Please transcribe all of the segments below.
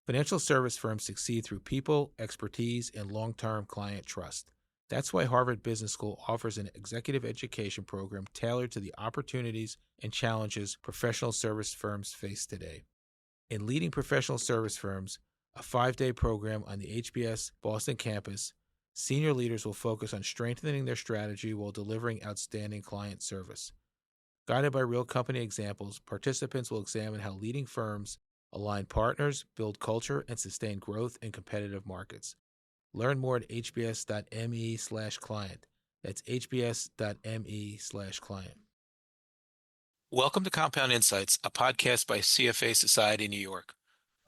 Financial service firms succeed through people, expertise, and long-term client trust. That's why Harvard Business School offers an executive education program tailored to the opportunities and challenges professional service firms face today. In Leading Professional Service Firms, a 5-day program on the HBS Boston campus, senior leaders will focus on strengthening their strategy while delivering outstanding client service. Guided by real company examples, participants will examine how leading firms align partners, build culture, and sustain growth in competitive markets. Learn more at hbs.me/client. That's hbs.me/client. Welcome to Compound Insights, a podcast by CFA Society New York.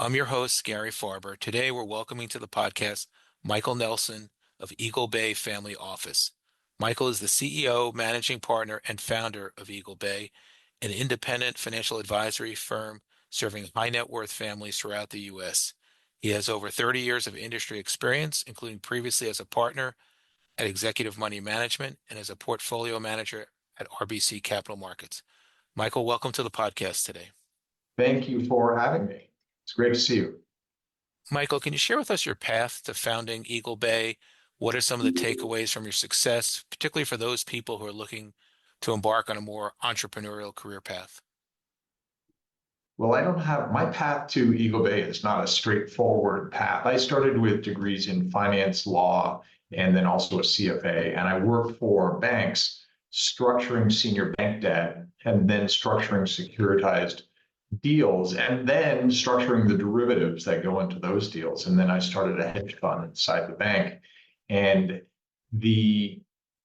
I'm your host, Gary Farber. Today, we're welcoming to the podcast Michael Nelson of Eagle Bay Family Office. Michael is the CEO, managing partner, and founder of Eagle Bay, an independent financial advisory firm serving high net worth families throughout the U.S. He has over 30 years of industry experience, including previously as a partner at Executive Money Management and as a portfolio manager at RBC Capital Markets. Michael, welcome to the podcast today. Thank you for having me. It's great to see you. Michael, can you share with us your path to founding Eagle Bay? What are some of the takeaways from your success, particularly for those people who are looking to embark on a more entrepreneurial career path? Well, my path to Eagle Bay is not a straightforward path. I started with degrees in finance, law, and then also a CFA, and I worked for banks structuring senior bank debt and then structuring securitized deals and then structuring the derivatives that go into those deals. And then I started a hedge fund inside the bank. And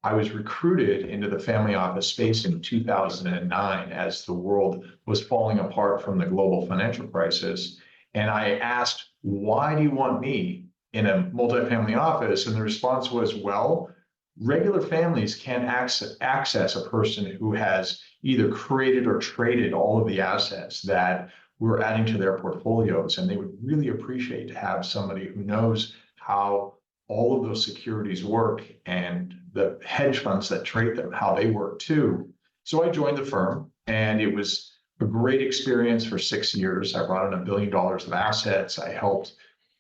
I was recruited into the family office space in 2009 as the world was falling apart from the global financial crisis. And I asked, why do you want me in a multifamily office? And the response was, well, regular families can't access a person who has either created or traded all of the assets that we're adding to their portfolios. And they would really appreciate to have somebody who knows how all of those securities work and the hedge funds that trade them, how they work too. So I joined the firm, and it was a great experience for 6 years. I brought in $1 billion of assets. I helped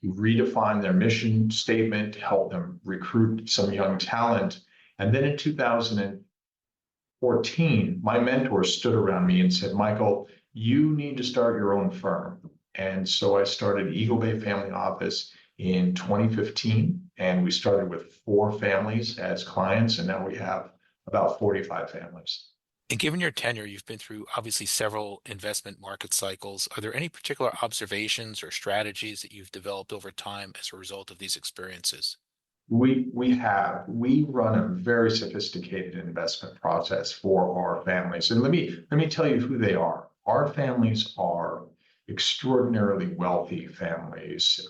redefine their mission statement, help them recruit some young talent. And then in 2014, my mentor stood around me and said, Michael, you need to start your own firm. And so I started Eagle Bay Family Office in 2015, and we started with 4 families as clients, and now we have about 45 families. And given your tenure, you've been through obviously several investment market cycles. Are there any particular observations or strategies that you've developed over time as a result of these experiences? We run a very sophisticated investment process for our families. And let me tell you who they are. Our families are extraordinarily wealthy families.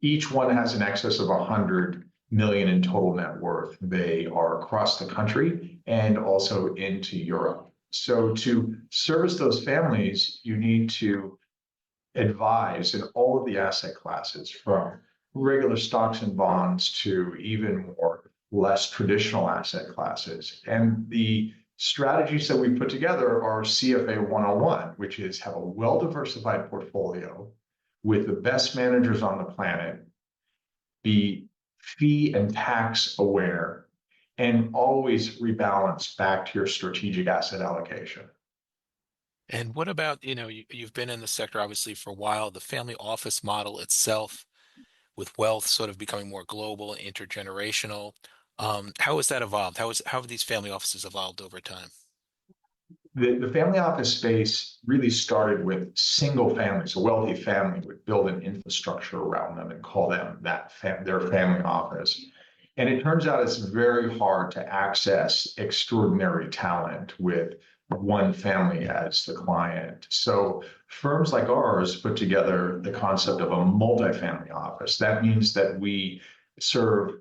Each one has an excess of 100 million in total net worth. They are across the country and also into Europe. So to service those families, you need to advise in all of the asset classes, from regular stocks and bonds to even less traditional asset classes. And the strategies that we put together are CFA 101, which is have a well-diversified portfolio with the best managers on the planet, be fee and tax aware, and always rebalance back to your strategic asset allocation. And what about, you've been in the sector obviously for a while, the family office model itself with wealth sort of becoming more global and intergenerational. How has that evolved? How have these family offices evolved over time? The family office space really started with single families. A wealthy family would build an infrastructure around them and call them their family office. And it turns out it's very hard to access extraordinary talent with one family as the client. So firms like ours put together the concept of a multifamily office. That means that we serve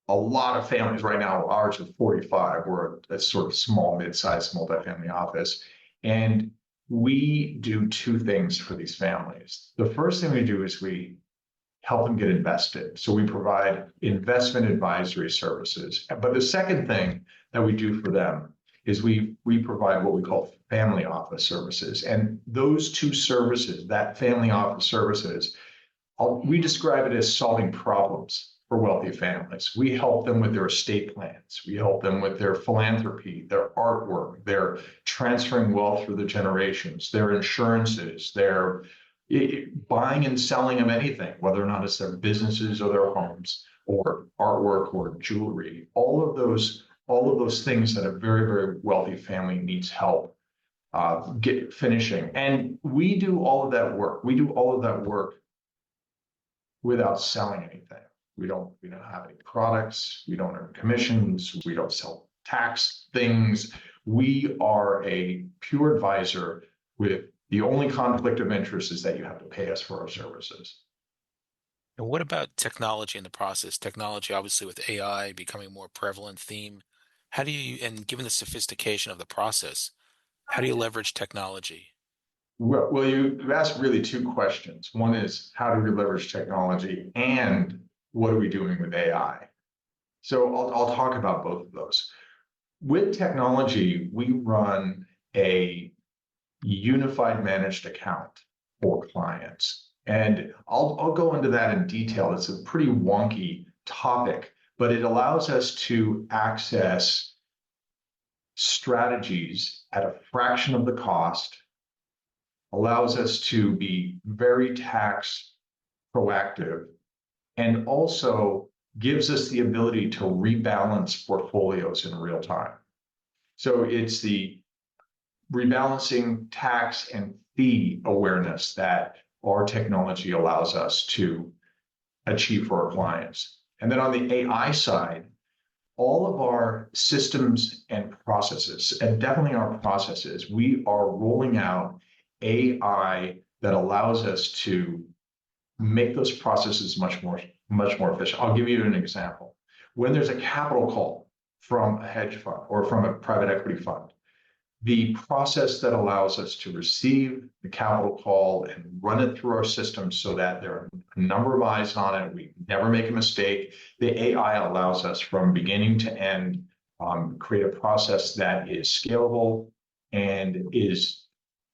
a lot of families. Right now, ours is 45. We're a sort of small, mid-sized multifamily office. And we do 2 things for these families. The first thing we do is we help them get invested. So we provide investment advisory services. But the second thing that we do for them is we provide what we call family office services. And those two services, that family office services, we describe it as solving problems for wealthy families. We help them with their estate plans. We help them with their philanthropy, their artwork, their transferring wealth through the generations, their insurances, their buying and selling of anything, whether or not it's their businesses or their homes or artwork or jewelry. All of those things that a very, very wealthy family needs help get finishing. And we do all of that work. We do all of that work without selling anything. We don't have any products. We don't earn commissions. We don't sell tax things. We are a pure advisor with the only conflict of interest is that you have to pay us for our services. And what about technology in the process? Technology, obviously, with AI becoming a more prevalent theme. How do you, and given the sophistication of the process, how do you leverage technology? Well, you asked really two questions. One is how do we leverage technology, and what are we doing with AI? So I'll talk about both of those. With technology, we run a unified managed account for clients. And I'll go into that in detail. It's a pretty wonky topic, but it allows us to access strategies at a fraction of the cost, allows us to be very tax proactive, and also gives us the ability to rebalance portfolios in real time. So it's the rebalancing tax and fee awareness that our technology allows us to achieve for our clients. And then on the AI side, all of our systems and processes, and definitely our processes, we are rolling out AI that allows us to make those processes much more efficient. I'll give you an example. When there's a capital call from a hedge fund or from a private equity fund, the process that allows us to receive the capital call and run it through our system so that there are a number of eyes on it, we never make a mistake. The AI allows us from beginning to end create a process that is scalable and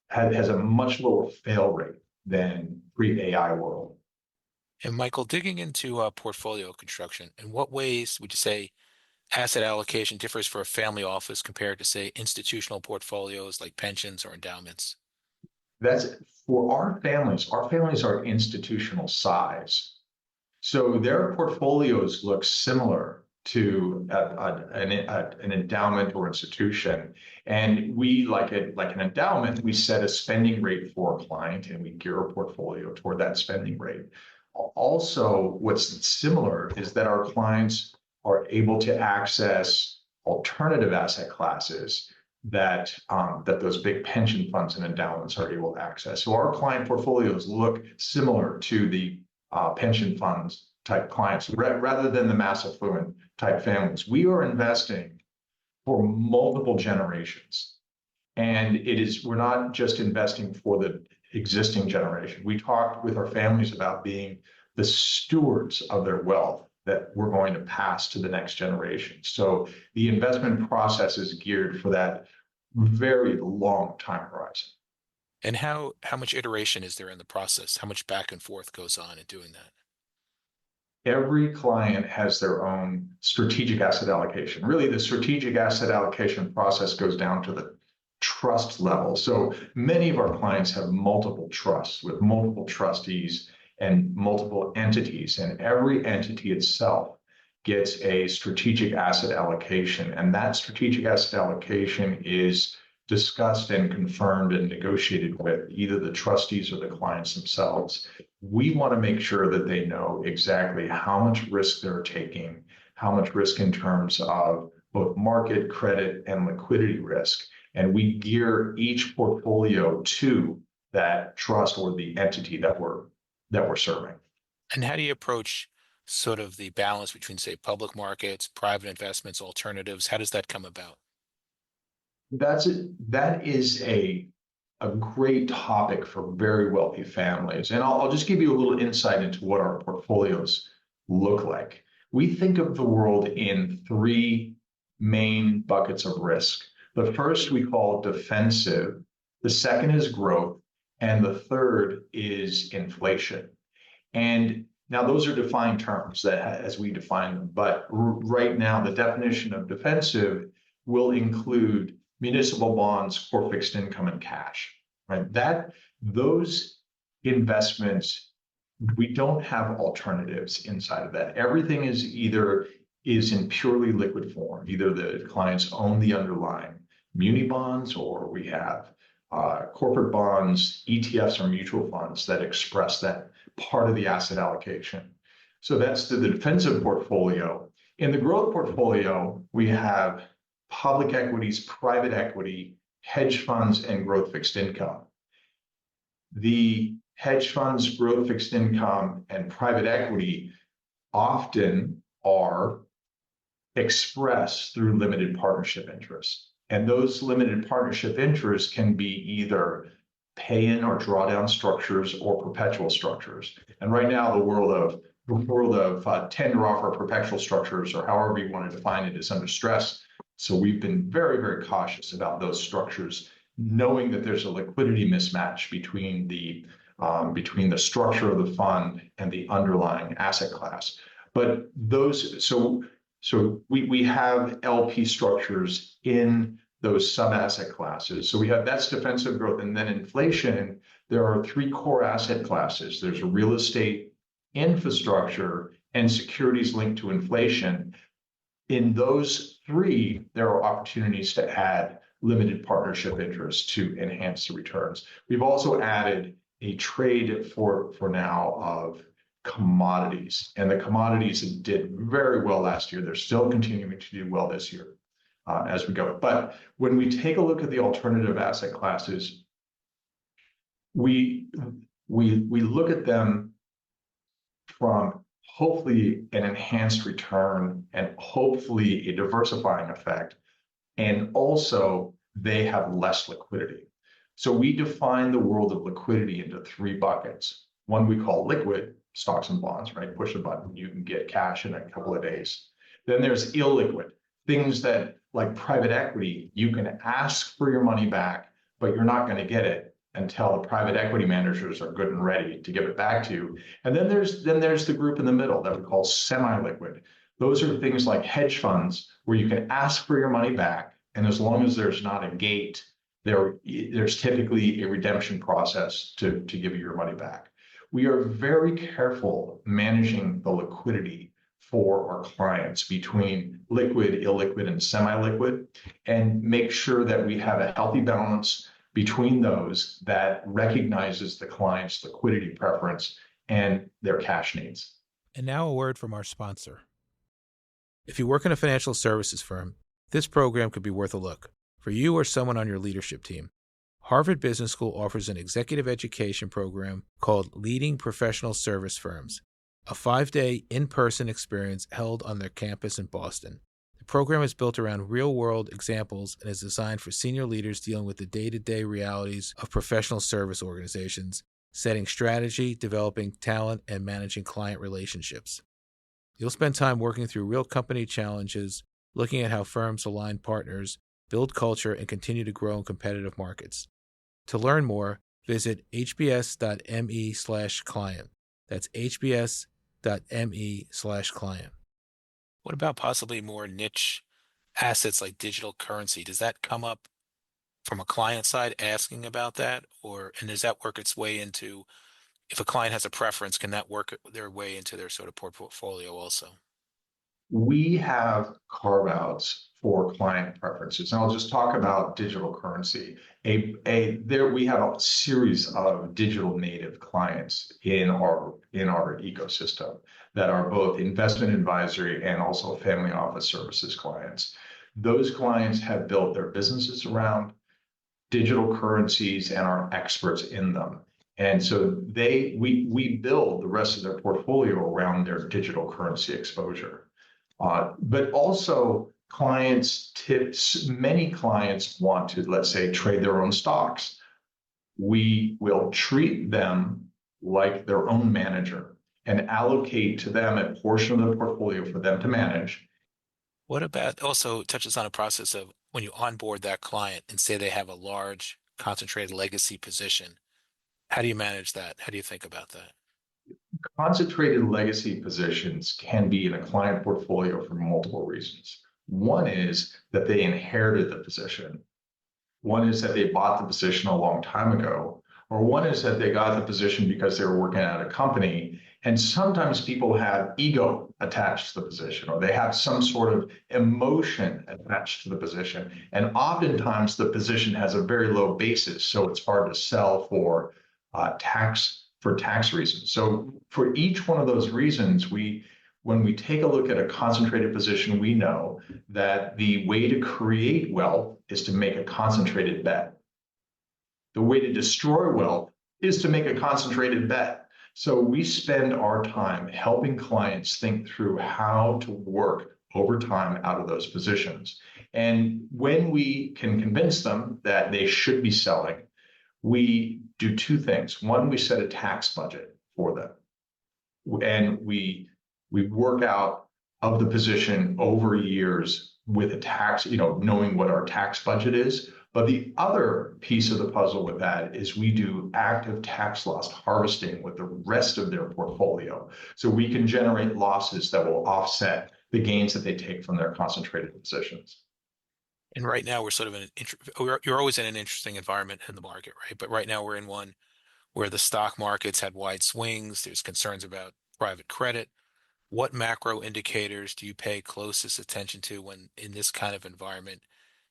has a much lower fail rate than pre-AI world. And Michael, digging into portfolio construction, in what ways would you say asset allocation differs for a family office compared to, say, institutional portfolios like pensions or endowments? That's for our families. Our families are institutional size. So their portfolios look similar to an endowment or institution. And we, like an endowment, we set a spending rate for a client and we gear a portfolio toward that spending rate. Also, what's similar is that our clients are able to access alternative asset classes that those big pension funds and endowments are able to access. So our client portfolios look similar to the pension funds type clients rather than the mass affluent type families. We are investing for multiple generations. And we're not just investing for the existing generation. We talked with our families about being the stewards of their wealth that we're going to pass to the next generation. So the investment process is geared for that very long time horizon. And how much iteration is there in the process? How much back and forth goes on in doing that? Every client has their own strategic asset allocation. Really, the strategic asset allocation process goes down to the trust level. So many of our clients have multiple trusts with multiple trustees and multiple entities, and every entity itself gets a strategic asset allocation. And that strategic asset allocation is discussed and confirmed and negotiated with either the trustees or the clients themselves. We want to make sure that they know exactly how much risk they're taking, how much risk in terms of both market, credit, and liquidity risk. And we gear each portfolio to that trust or the entity that we're serving. And how do you approach sort of the balance between, say, public markets, private investments, alternatives? How does that come about? That is a great topic for very wealthy families. And I'll just give you a little insight into what our portfolios look like. We think of the world in three main buckets of risk. The first we call defensive, the second is growth, and the third is inflation. And now those are defined terms that as we define them, but right now the definition of defensive will include municipal bonds, core fixed income, and cash. Right? Those investments, we don't have alternatives inside of that. Everything is in purely liquid form. Either the clients own the underlying muni bonds, or we have corporate bonds, ETFs, or mutual funds that express that part of the asset allocation. So that's the defensive portfolio. In the growth portfolio, we have public equities, private equity, hedge funds, and growth fixed income. The hedge funds, growth fixed income, and private equity often are expressed through limited partnership interests. And those limited partnership interests can be either pay-in or drawdown structures or perpetual structures. And right now, the world of tender offer perpetual structures, or however you want to define it, is under stress. So we've been very, very cautious about those structures, knowing that there's a liquidity mismatch between the structure of the fund and the underlying asset class. But we have LP structures in those sub-asset classes. So that's defensive growth. And then inflation, there are three core asset classes. There's real estate, infrastructure, and securities linked to inflation. In those three, there are opportunities to add limited partnership interests to enhance the returns. We've also added a trade for now of commodities, and the commodities did very well last year. They're still continuing to do well this year as we go. But when we take a look at the alternative asset classes, we look at them from hopefully an enhanced return and hopefully a diversifying effect, and also they have less liquidity. So we define the world of liquidity into three buckets. One we call liquid, stocks and bonds, right? Push a button, you can get cash in a couple of days. Then there's illiquid, things that, like private equity, you can ask for your money back, but you're not going to get it until the private equity managers are good and ready to give it back to you. And then there's the group in the middle that we call semi-liquid. Those are things like hedge funds where you can ask for your money back, and as long as there's not a gate, there's typically a redemption process to give you your money back. We are very careful managing the liquidity for our clients between liquid, illiquid, and semi-liquid, and make sure that we have a healthy balance between those that recognizes the client's liquidity preference and their cash needs. And now a word from our sponsor. If you work in a financial services firm, this program could be worth a look. For you or someone on your leadership team, Harvard Business School offers an executive education program called Leading Professional Service Firms, a 5-day in-person experience held on their campus in Boston. The program is built around real-world examples and is designed for senior leaders dealing with the day-to-day realities of professional service organizations, setting strategy, developing talent, and managing client relationships. You'll spend time working through real company challenges, looking at how firms align partners, build culture, and continue to grow in competitive markets. To learn more, visit hbs.me/client. That's hbs.me/client. What about possibly more niche assets like digital currency? Does that come up from a client side asking about that? And does that work its way into, if a client has a preference, can that work their way into their sort of portfolio also? We have carve-outs for client preferences. And I'll just talk about digital currency. We have a series of digital native clients in our ecosystem that are both investment advisory and also family office services clients. Those clients have built their businesses around digital currencies and are experts in them. And so we build the rest of their portfolio around their digital currency exposure. But also many clients want to, let's say, trade their own stocks. We will treat them like their own manager and allocate to them a portion of the portfolio for them to manage. What about also touches on a process of when you onboard that client and say they have a large concentrated legacy position, how do you manage that? How do you think about that? Concentrated legacy positions can be in a client portfolio for multiple reasons. One is that they inherited the position. One is that they bought the position a long time ago, or one is that they got the position because they were working at a company. And sometimes people have ego attached to the position, or they have some sort of emotion attached to the position. And oftentimes the position has a very low basis, so it's hard to sell for tax reasons. So for each one of those reasons, when we take a look at a concentrated position, we know that the way to create wealth is to make a concentrated bet. The way to destroy wealth is to make a concentrated bet. So we spend our time helping clients think through how to work over time out of those positions. And when we can convince them that they should be selling, we do two things. One, we set a tax budget for them, and we work out of the position over years with a tax, knowing what our tax budget is. But the other piece of the puzzle with that is we do active tax loss harvesting with the rest of their portfolio. So we can generate losses that will offset the gains that they take from their concentrated positions. And right now we're sort of you're always in an interesting environment in the market, right? But right now we're in one where the stock markets had wide swings. There's concerns about private credit. What macro indicators do you pay closest attention to when in this kind of environment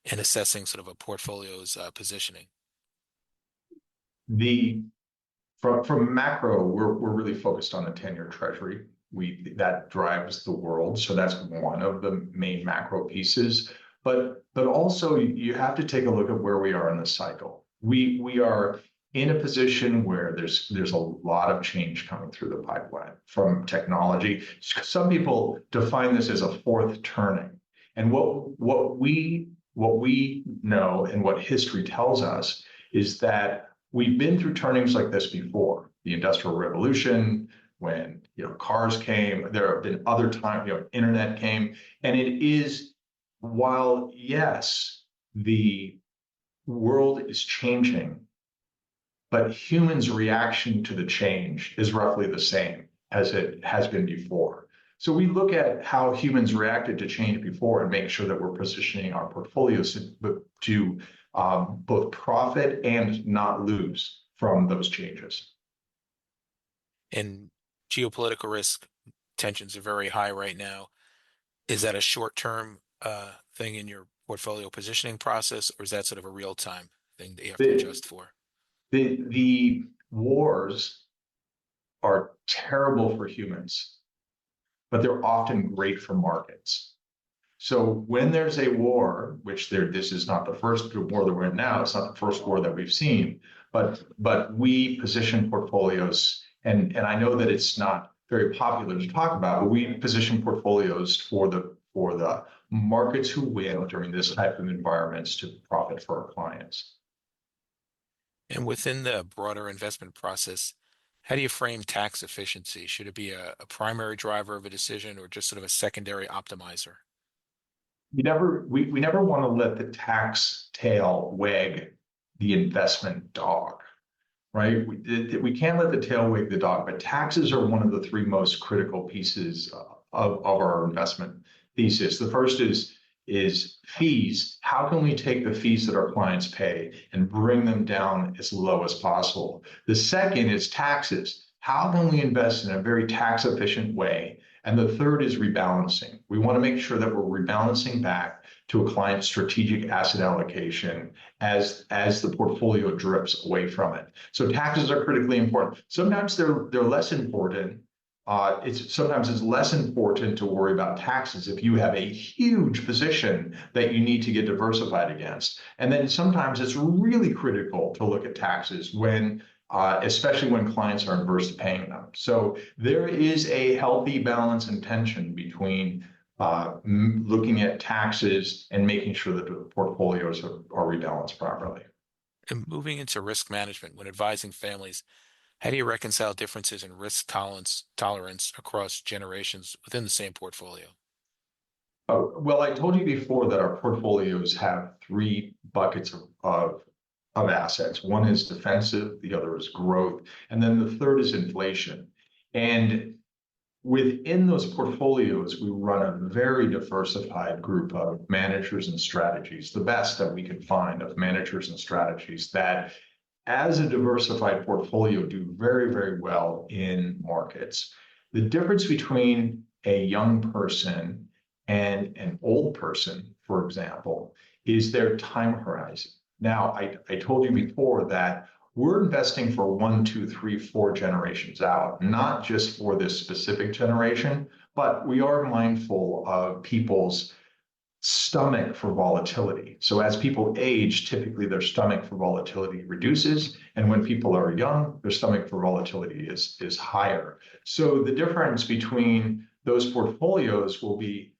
in assessing sort of a portfolio's positioning? The from macro, we're really focused on the 10-year treasury. That drives the world. So that's one of the main macro pieces. But also you have to take a look at where we are in the cycle. We are in a position where there's a lot of change coming through the pipeline from technology. Some people define this as a fourth turning. And what we know and what history tells us is that we've been through turnings like this before. The Industrial Revolution, when cars came, there have been other times, internet came, and it is, while yes, the world is changing, but humans' reaction to the change is roughly the same as it has been before. So we look at how humans reacted to change before and make sure that we're positioning our portfolios to both profit and not lose from those changes. And geopolitical risk tensions are very high right now. Is that a short-term thing in your portfolio positioning process, or is that sort of a real-time thing that you have to The, adjust for? the wars are terrible for humans, but they're often great for markets. So when there's a war, which this is not the first war that we're in now, it's not the first war that we've seen, but we position portfolios, and I know that it's not very popular to talk about, but we position portfolios for the markets who win during this type of environments to profit for our clients. And within the broader investment process, how do you frame tax efficiency? Should it be a primary driver of a decision or just sort of a secondary optimizer? We never want to let the tax tail wag the investment dog, right? We can't let the tail wag the dog, but taxes are one of the three most critical pieces of our investment thesis. The first is fees. How can we take the fees that our clients pay and bring them down as low as possible? The second is taxes. How can we invest in a very tax efficient way? And the third is rebalancing. We want to make sure that we're rebalancing back to a client's strategic asset allocation as the portfolio drips away from it. So taxes are critically important. Sometimes they're less important. Sometimes it's less important to worry about taxes if you have a huge position that you need to get diversified against. And then sometimes it's really critical to look at taxes especially when clients are adverse to paying them. So there is a healthy balance and tension between looking at taxes and making sure that the portfolios are rebalanced properly. And moving into risk management, when advising families, how do you reconcile differences in risk tolerance across generations within the same portfolio? Oh, well, I told you before that our portfolios have three buckets of assets. One is defensive, the other is growth, and then the third is inflation. And within those portfolios, we run a very diversified group of managers and strategies, the best that we could find of managers and strategies that, as a diversified portfolio, do very, very well in markets. The difference between a young person and an old person, for example, is their time horizon. Now, I told you before that we're investing for 1, 2, 3, 4 generations out, not just for this specific generation, but we are mindful of people's stomach for volatility. So as people age, typically their stomach for volatility reduces. And when people are young, their stomach for volatility is higher. So the difference between those portfolios will be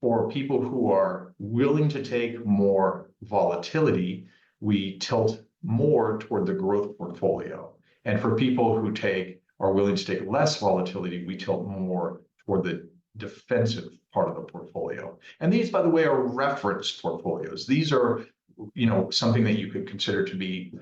for people who are willing to take more volatility, we tilt more toward the growth portfolio. And for people who are willing to take less volatility, we tilt more toward the defensive part of the portfolio. And these, by the way, are reference portfolios. These are, something that you could consider to be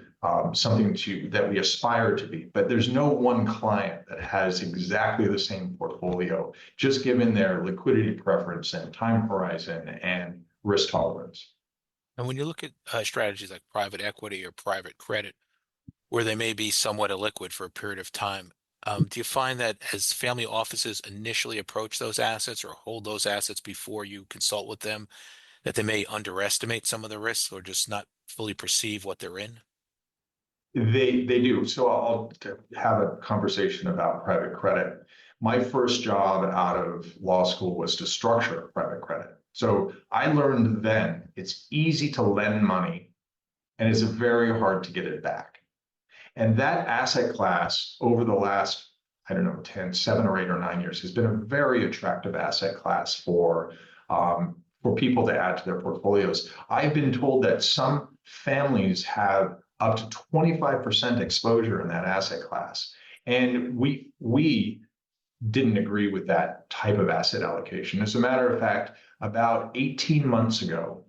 something that we aspire to be. But there's no one client that has exactly the same portfolio, just given their liquidity preference and time horizon and risk tolerance. And when you look at strategies like private equity or private credit, where they may be somewhat illiquid for a period of time, do you find that as family offices initially approach those assets or hold those assets before you consult with them, that they may underestimate some of the risks or just not fully perceive what they're in? They do. So I'll have a conversation about private credit. My first job out of law school was to structure private credit. So I learned then it's easy to lend money and it's very hard to get it back. And that asset class over the last, I don't know, 7 or 8 or 9 years has been a very attractive asset class for people to add to their portfolios. I've been told that some families have up to 25% exposure in that asset class. And we didn't agree with that type of asset allocation. As a matter of fact, about 18 months ago,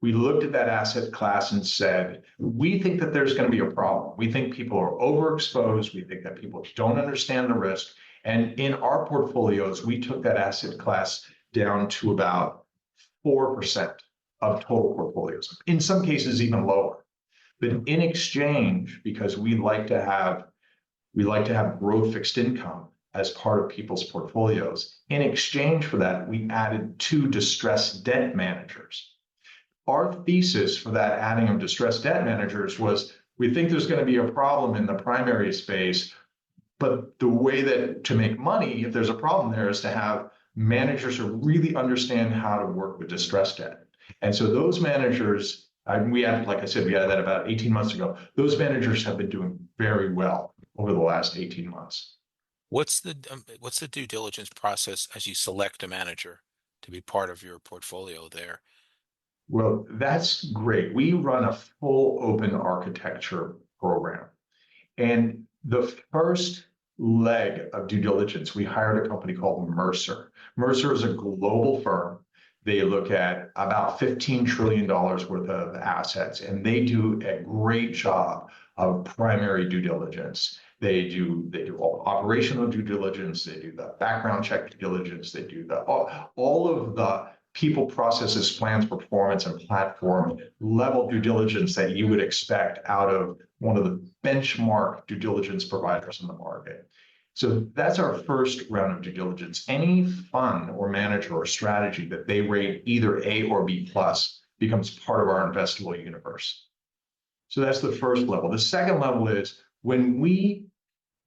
we looked at that asset class and said, we think that there's going to be a problem. We think people are overexposed. We think that people don't understand the risk. And in our portfolios, we took that asset class down to about 4% of total portfolios, in some cases even lower. But in exchange, because we like to have growth fixed income as part of people's portfolios, in exchange for that, we added 2 distressed debt managers. Our thesis for that adding of distressed debt managers was we think there's going to be a problem in the primary space, but the way that to make money, if there's a problem there, is to have managers who really understand how to work with distressed debt. And so those managers, we had, like I said, we had that about 18 months ago. Those managers have been doing very well over the last 18 months. What's the due diligence process as you select a manager to be part of your portfolio there? Well, that's great. We run a full open architecture program. And the first leg of due diligence, we hired a company called Mercer. Mercer is a global firm. They look at about $15 trillion worth of assets, and they do a great job of primary due diligence. They do all operational due diligence. They do the background check due diligence. They do all of the people, processes, plans, performance, and platform level due diligence that you would expect out of one of the benchmark due diligence providers in the market. So that's our first round of due diligence. Any fund or manager or strategy that they rate either A or B plus becomes part of our investable universe. So that's the first level. The second level is when we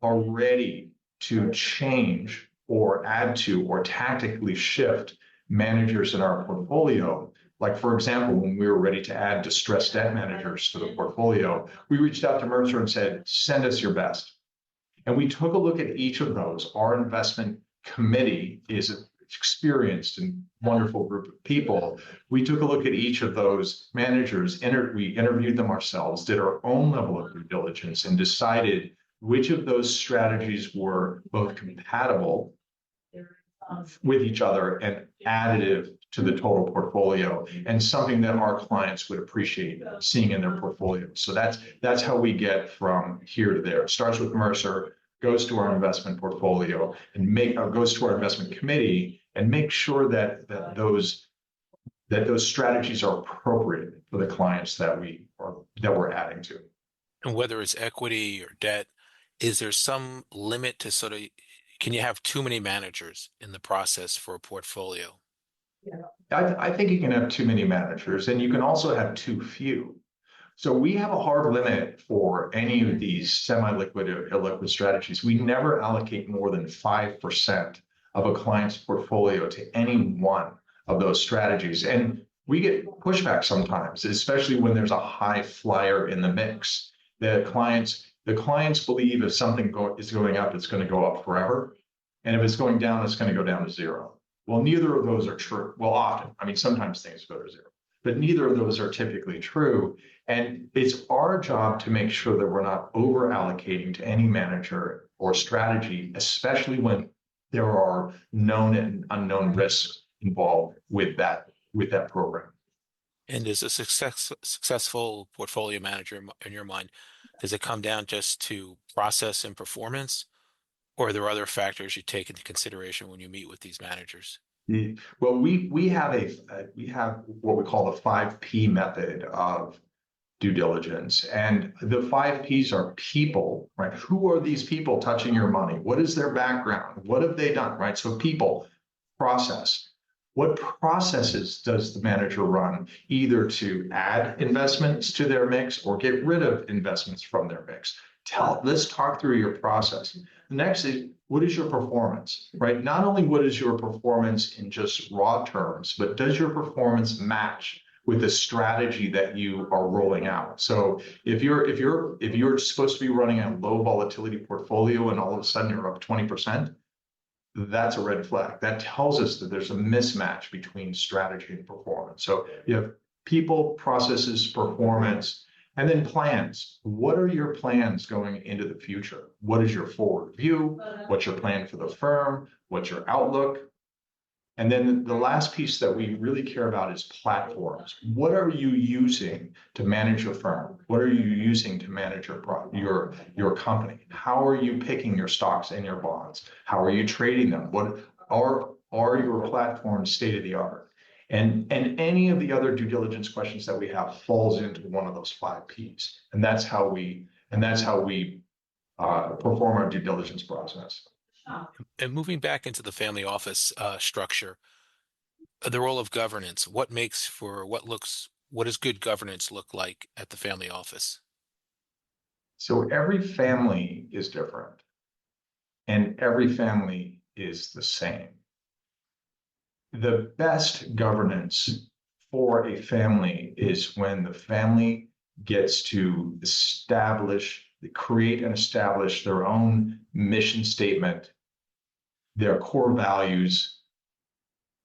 are ready to change or add to or tactically shift managers in our portfolio. Like, for example, when we were ready to add distressed debt managers to the portfolio, we reached out to Mercer and said, send us your best. And we took a look at each of those. Our investment committee is an experienced and wonderful group of people. We took a look at each of those managers, we interviewed them ourselves, did our own level of due diligence, and decided which of those strategies were both compatible with each other and additive to the total portfolio and something that our clients would appreciate seeing in their portfolio. So that's how we get from here to there. It starts with Mercer, goes to our investment portfolio, and goes to our investment committee, and make sure that those strategies are appropriate for the clients that we're adding to. And whether it's equity or debt, is there some limit to sort of, can you have too many managers in the process for a portfolio? I think you can have too many managers, and you can also have too few. So we have a hard limit for any of these semi-liquid or illiquid strategies. We never allocate more than 5% of a client's portfolio to any one of those strategies. And we get pushback sometimes, especially when there's a high flyer in the mix. The clients believe if something is going up, it's going to go up forever. And if it's going down, it's going to go down to zero. Well, neither of those are true. Well, often, I mean, sometimes things go to zero, but neither of those are typically true. And it's our job to make sure that we're not over allocating to any manager or strategy, especially when there are known and unknown risks involved with that program. And is a successful portfolio manager, in your mind, does it come down just to process and performance, or are there other factors you take into consideration when you meet with these managers? Well, we have what we call the 5P method of due diligence, and the 5Ps are people, right? Who are these people touching your money? What is their background? What have they done, right? So people, process. What processes does the manager run, either to add investments to their mix or get rid of investments from their mix? Let's talk through your process. The next is, what is your performance, right? Not only what is your performance in just raw terms, but does your performance match with the strategy that you are rolling out? So if you're supposed to be running a low volatility portfolio and all of a sudden you're up 20%, that's a red flag. That tells us that there's a mismatch between strategy and performance. So you have people, processes, performance, and then plans. What are your plans going into the future? What is your forward view? What's your plan for the firm? What's your outlook? And then the last piece that we really care about is platforms. What are you using to manage your firm? What are you using to manage your company? How are you picking your stocks and your bonds? How are you trading them? What are your platforms state of the art? And any of the other due diligence questions that we have falls into one of those 5Ps. And that's how we perform our due diligence process. And moving back into the family office structure, the role of governance, what does good governance look like at the family office? So every family is different, and every family is the same. The best governance for a family is when the family gets to create and establish their own mission statement, their core values,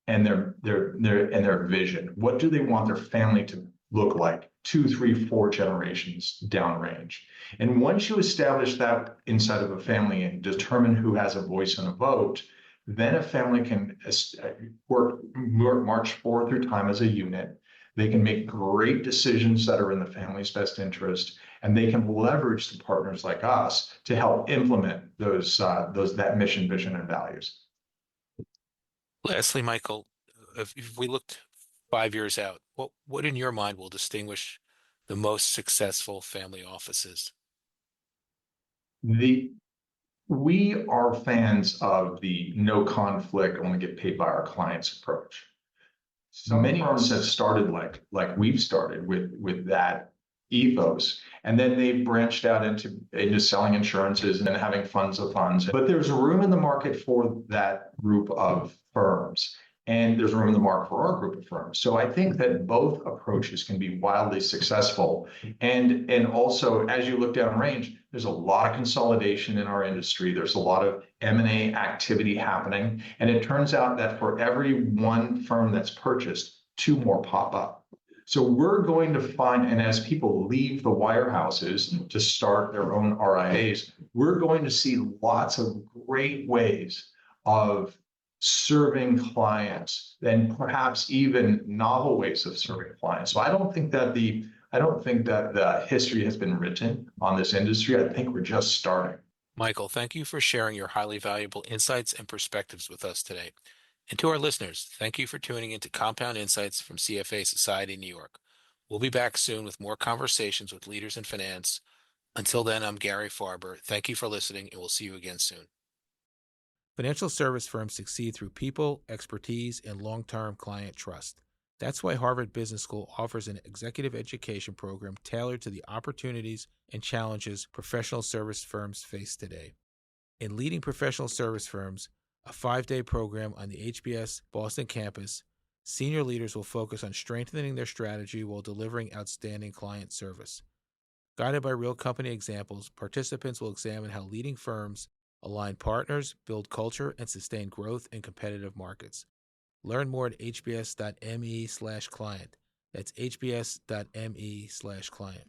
and their vision. What do they want their family to look like 2, 3, 4 generations downrange? And once you establish that inside of a family and determine who has a voice and a vote, then a family can march forward through time as a unit. They can make great decisions that are in the family's best interest, and they can leverage the partners like us to help implement that mission, vision, and values. Lastly, Michael, if we looked 5 years out, what in your mind will distinguish the most successful family offices? We are fans of the no conflict, only get paid by our clients approach. So many firms have started like we've started with that ethos, and then they branched out into selling insurances and then having funds of funds. But there's room in the market for that group of firms, and there's room in the market for our group of firms. So I think that both approaches can be wildly successful. And also, as you look downrange, there's a lot of consolidation in our industry. There's a lot of M&A activity happening. And it turns out that for every one firm that's purchased, 2 more pop up. So we're going to find, and as people leave the wirehouses to start their own RIAs, we're going to see lots of great ways of serving clients and perhaps even novel ways of serving clients. So I don't think that the history has been written on this industry. I think we're just starting. Michael, thank you for sharing your highly valuable insights and perspectives with us today. And to our listeners, thank you for tuning into Compound Insights from CFA Society New York. We'll be back soon with more conversations with leaders in finance. Until then, I'm Gary Farber. Thank you for listening, and we'll see you again soon. Financial service firms succeed through people, expertise, and long-term client trust. That's why Harvard Business School offers an executive education program tailored to the opportunities and challenges professional service firms face today. In leading professional service firms, a 5-day program on the HBS Boston campus, senior leaders will focus on strengthening their strategy while delivering outstanding client service. Guided by real company examples, participants will examine how leading firms align partners, build culture, and sustain growth in competitive markets. Learn more at hbs.me/client. That's hbs.me/client.